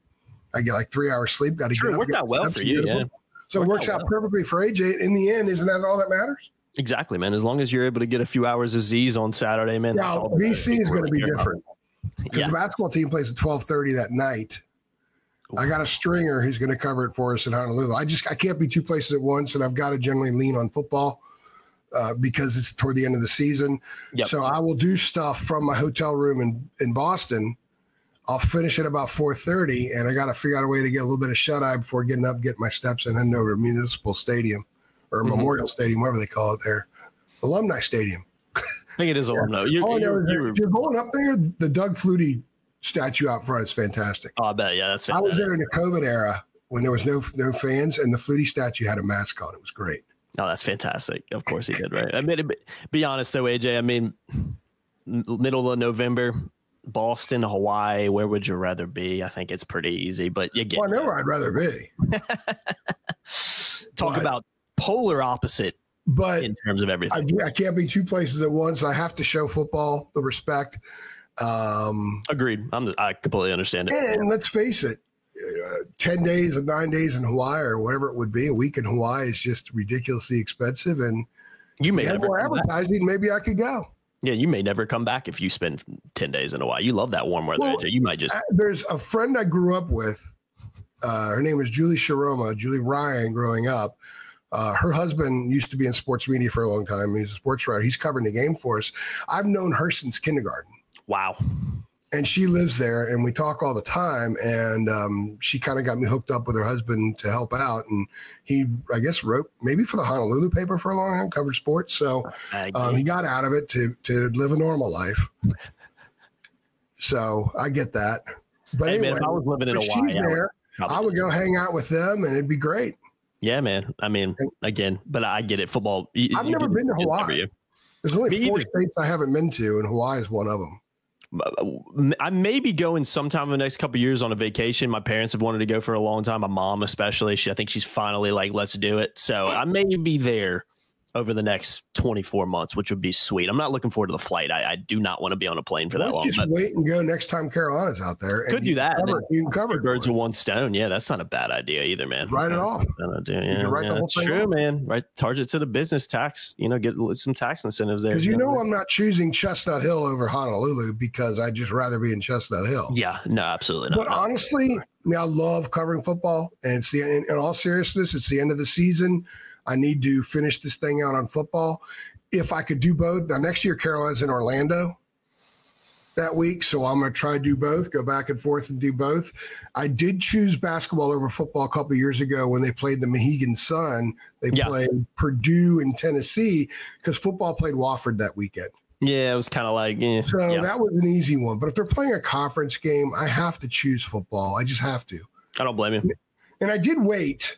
B: I get like 3 hours sleep. Got to get up.
A: It worked out well for you, yeah.
B: So it works out perfectly for AJ. In the end, isn't that all that matters?
A: Exactly, man. As long as you're able to get a few hours of Z's on Saturday, man.
B: Now, BC is going to be different because the basketball team plays at 12:30 that night. I got a stringer who's going to cover it for us in Honolulu. I can't be two places at once, and I've got to generally lean on football because it's toward the end of the season.
A: Yep.
B: So I will do stuff from my hotel room in Boston. I'll finish at about 4:30, and I got to figure out a way to get a little bit of shut-eye before getting up, getting my steps, and heading over to Municipal Stadium or Memorial Stadium, whatever they call it there. Alumni Stadium.
A: I think it is alumni.
B: If you're going up there, the Doug Flutie statue out front is fantastic.
A: Oh, I bet. Yeah, that's it.
B: I was there in the COVID era when there was no fans, and the Flutie statue had a mask on. It was great.
A: Oh, that's fantastic. Of course he did, right? I mean, be honest though, AJ. I mean, middle of November, Boston, Hawaii. Where would you rather be? I think it's pretty easy, but you get.
B: Well, I know where I'd rather be.
A: Talk about polar opposite.
B: But
A: in terms of everything,
B: I can't be two places at once. I have to show football the respect.
A: Agreed. I completely understand it.
B: And let's face it, 10 days or 9 days in Hawaii or whatever it would be, a week in Hawaii is just ridiculously expensive. And
A: you may have
B: more advertising. Maybe I could go.
A: Yeah, you may never come back if you spend 10 days in Hawaii. You love that warm weather. Well, you might just.
B: There's a friend I grew up with. Her name was Julie Sharoma, Julie Ryan, growing up. Her husband used to be in sports media for a long time. He's a sports writer. He's covering the game for us. I've known her since kindergarten.
A: Wow.
B: And she lives there, and we talk all the time. And she kind of got me hooked up with her husband to help out. And he, I guess, wrote maybe for the Honolulu paper for a long time, covered sports. So he got out of it to live a normal life. So I get that. But
A: hey,
B: anyway,
A: man, if I was living in Hawaii,
B: she's there, I would go hang out with them, and it'd be great.
A: Yeah, man. I mean, again, but I get it. Football.
B: I've never been to Hawaii. There's only 4 states I haven't been to, and Hawaii is one of them.
A: I may be going sometime in the next couple of years on a vacation. My parents have wanted to go for a long time. My mom, especially, I think she's finally like, let's do it. So I may be there over the next 24 months, which would be sweet. I'm not looking forward to the flight. I do not want to be on a plane for that long.
B: Just wait and go next time Carolina's out there.
A: Could do that.
B: You can cover
A: birds with one stone. Yeah, that's not a bad idea either, man.
B: Write it off.
A: That's true, man. Right, target to the business tax. Get some tax incentives there.
B: Because I'm not choosing Chestnut Hill over Honolulu because I'd just rather be in Chestnut Hill.
A: Yeah, no, absolutely not.
B: But honestly, I love covering football, and in all seriousness, it's the end of the season. I need to finish this thing out on football. If I could do both, now next year Carolina's in Orlando that week, so I'm going to try to do both, go back and forth and do both. I did choose basketball over football a couple of years ago when they played the Mohegan Sun. They played Purdue and Tennessee because football played Wofford that weekend.
A: Yeah, it was kind of like,
B: So that was an easy one. But if they're playing a conference game, I have to choose football. I just have to.
A: I don't blame you.
B: And I did wait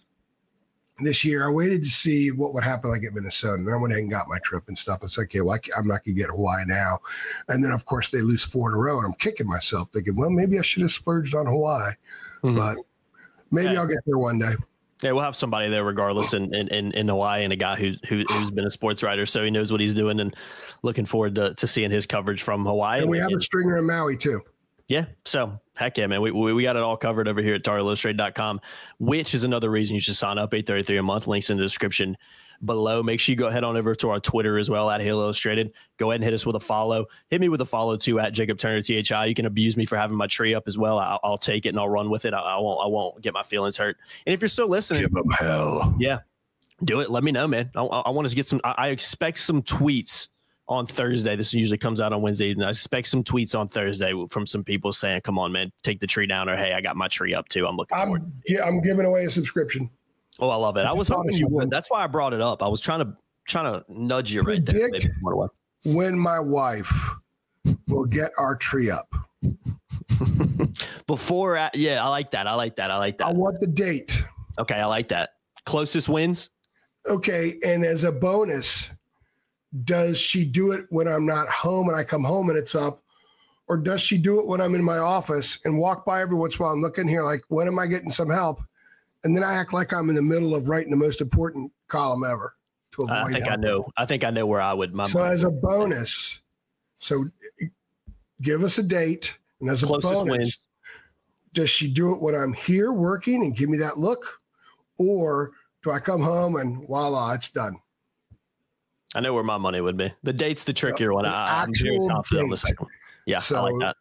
B: this year. I waited to see what would happen like at Minnesota. And then I went ahead and got my trip and stuff. It's okay, well, I'm not going to get Hawaii now. And then, of course, they lose 4 in a row. And I'm kicking myself thinking, well, maybe I should have splurged on Hawaii. But maybe I'll get there one day.
A: Yeah, we'll have somebody there regardless in Hawaii, and a guy who's been a sports writer, so he knows what he's doing, and looking forward to seeing his coverage from Hawaii.
B: And we have a stringer in Maui too.
A: Yeah, so heck yeah, man, we got it all covered over here at TarIllustrated.com, which is another reason you should sign up. $8.33 a month. Links in the description below. Make sure you go head on over to our Twitter as well at Hail Illustrated. Go ahead and hit us with a follow. Hit me with a follow too at Jacob Turner THI. You can abuse me for having my tree up as well. I'll take it and I'll run with it. I won't get my feelings hurt. And if you're still listening,
B: give them hell.
A: Yeah, do it. Let me know, man. I want us to get some. I expect some tweets on Thursday. This usually comes out on Wednesday, and I expect some tweets on Thursday from some people saying, "Come on, man, take the tree down," or "Hey, I got my tree up too. I'm looking forward."
B: Yeah, I'm giving away a subscription.
A: Oh, I love it. I was hoping you would. That's why I brought it up. I was trying to nudge you right there. Maybe
B: when my wife will get our tree up.
A: Yeah, I like that. I
B: want the date.
A: Okay, I like that. Closest wins.
B: Okay, and as a bonus, does she do it when I'm not home and I come home and it's up? Or does she do it when I'm in my office and walk by every once in a while and look in here like, when am I getting some help? And then I act like I'm in the middle of writing the most important column ever to avoid
A: I think I know where I would.
B: So as a bonus, give us a date. And as a bonus, wins. Does she do it when I'm here working and give me that look? Or do I come home and voila, it's done?
A: I know where my money would be. The date's the trickier one. I'm very confident on the second one. Yeah, so I like that.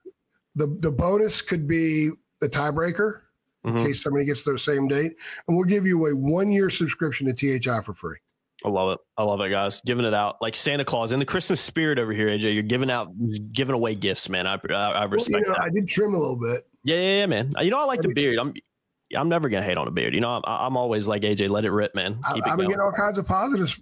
B: The bonus could be the tiebreaker in case somebody gets their same date. And we'll give you a 1-year subscription to THI for free.
A: I love it. I love it, guys. Giving it out like Santa Claus in the Christmas spirit over here, AJ. You're giving away gifts, man. I respect that.
B: I did trim a little bit.
A: Yeah, man. I like the beard. I'm never gonna hate on a beard. I'm always like, AJ, let it rip, man.
B: I've been getting all kinds of positives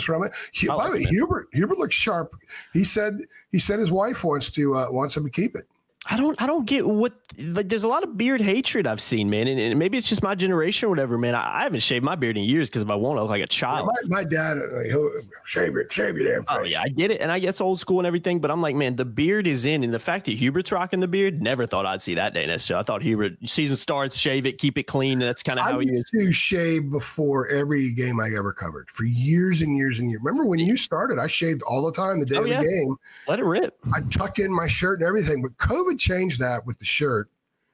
B: from it. By the way, Hubert looks sharp. He said his wife wants him to keep it.
A: I don't get what, like, there's a lot of beard hatred I've seen, man. And maybe it's just my generation or whatever, man. I haven't shaved my beard in years because if I want to look like a child.
B: Yeah, my dad, he'll shave your damn face.
A: Oh, yeah, I get it. And I get it's old school and everything, but I'm like, man, the beard is in. And the fact that Hubert's rocking the beard, never thought I'd see that day necessarily. I thought Hubert, season starts, shave it, keep it clean. And that's kind of how he is.
B: I used to shave before every game I ever covered for years and years and years. Remember when you started, I shaved all the time the day of the game.
A: Let it rip.
B: I'd tuck in my shirt and everything, but COVID changed that with the shirt.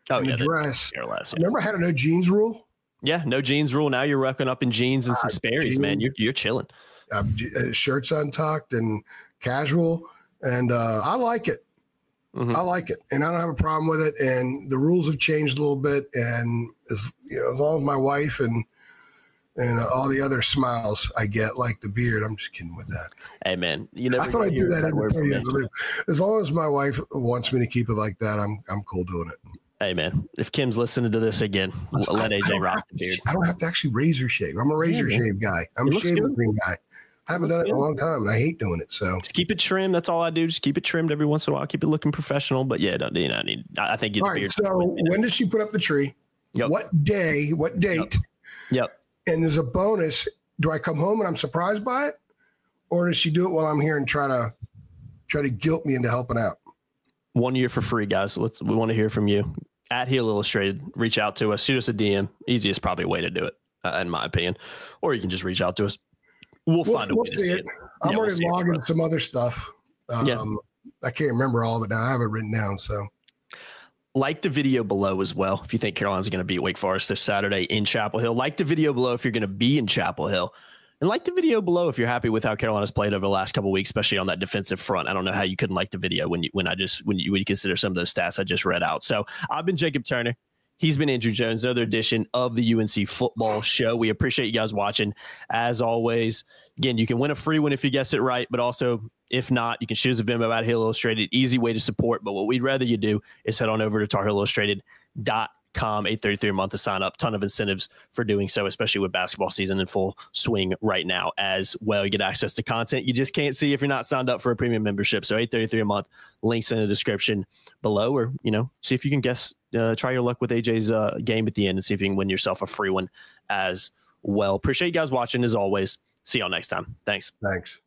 B: The dress. Remember I had a no jeans rule?
A: Yeah, no jeans rule. Now you're rocking up in jeans and some Sperry's, man. You're chilling.
B: Shirts untucked and casual, and I like it. I like it, and I don't have a problem with it. And the rules have changed a little bit, and as long as my wife and all the other smiles I get, like the beard, I'm just kidding with that.
A: Hey, man,
B: I thought I'd do that. As long as my wife wants me to keep it like that, I'm cool doing it.
A: Hey, man, if Kim's listening to this again, let AJ rock the beard.
B: I don't have to actually razor shave. I'm a razor shave guy. I'm a shaving cream guy. I haven't done it in a long time, and I hate doing it. So just
A: keep it trimmed. That's all I do. Just keep it trimmed every once in a while. Keep it looking professional. But yeah, I think.
B: All right. So when does she put up the tree?
A: Yep.
B: What day? What date?
A: Yep.
B: And as a bonus, do I come home and I'm surprised by it, or does she do it while I'm here and try to guilt me into helping out?
A: 1 year for free, guys. We want to hear from you at Heel Illustrated. Reach out to us. Shoot us a DM. Easiest probably way to do it, in my opinion. Or you can just reach out to us. We'll find a way to see it.
B: I'm already logging some other stuff. I can't remember all of it now. I have it written down. So
A: like the video below as well. If you think Carolina's going to beat Wake Forest this Saturday in Chapel Hill, like the video below if you're going to be in Chapel Hill. And like the video below if you're happy with how Carolina's played over the last couple of weeks, especially on that defensive front. I don't know how you couldn't like the video when you consider some of those stats I just read out. So I've been Jacob Turner. He's been Andrew Jones, another edition of the UNC Football Show. We appreciate you guys watching. As always, again, you can win a free one if you guess it right, but also if not, you can shoot us a Venmo at Hill Illustrated. Easy way to support, but what we'd rather you do is head on over to TarHillIllustrated.com. premiummembers.com, $8.33 a month to sign up. Ton of incentives for doing so, especially with basketball season in full swing right now as well. You get access to content you just can't see if you're not signed up for a premium membership. So $8.33 a month, links in the description below, or, see if you can guess, try your luck with AJ's game at the end and see if you can win yourself a free one as well. Appreciate you guys watching as always. See y'all next time. Thanks.
B: Thanks.